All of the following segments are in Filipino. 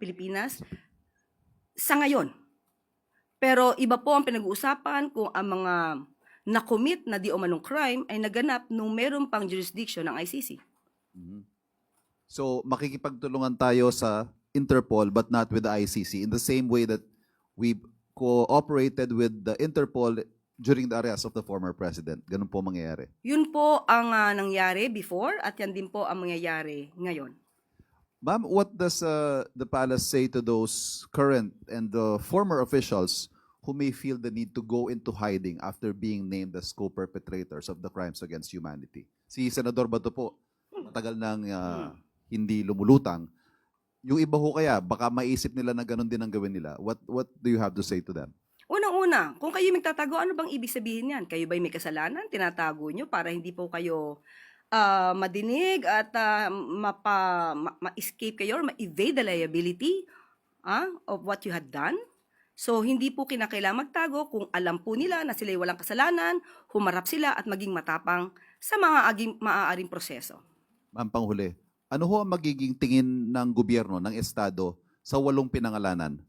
Pilipinas sa ngayon. Pero iba po ang pinag-uusapan kung ang mga na-commit na di umanong crime ay naganap nung meron pang jurisdiction ng ICC. Mhm. So, makikipagtulungan tayo sa Interpol but not with the ICC in the same way that we cooperated with the Interpol during the arrest of the former president. Ganun po mangyayari. Yun po ang nangyari before at yan din po ang mangyayari ngayon. Ma'am, what does the palace say to those current and former officials who may feel the need to go into hiding after being named as co-perpetrators of the crimes against humanity? Si Senador Bato po, matagal nang hindi lumulutang. Yung iba ho kaya, baka maisip nila na ganun din ang gawin nila. What do you have to say to them? Unang-una, kung kayo magtatago, ano bang ibig sabihin yan? Kayo ba'y may kasalanan? Tinatago nyo para hindi po kayo madinig at ma-escape kayo or ma-evade the liability of what you had done? So, hindi po kinakailangan magtago kung alam po nila na sila'y walang kasalanan, humarap sila at maging matapang sa mga maaaring proseso. Ma'am, panghuli, ano ho ang magiging tingin ng gobyerno, ng Estado, sa 8 pinangalanan?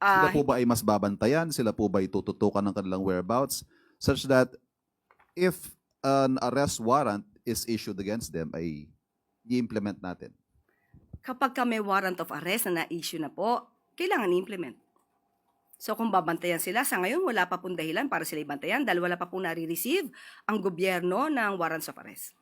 Sila po ba ay mas babantayan? Sila po ba ay tututukan ng kanilang whereabouts? Such that if an arrest warrant is issued against them, ay i-implement natin. Kapag may warrant of arrest na na-issue na po, kailangan i-implement. So kung babantayan sila, sa ngayon wala pa pong dahilan para sila ibantayan dahil wala pa pong nare-receive ang gobyerno ng warrants of arrest.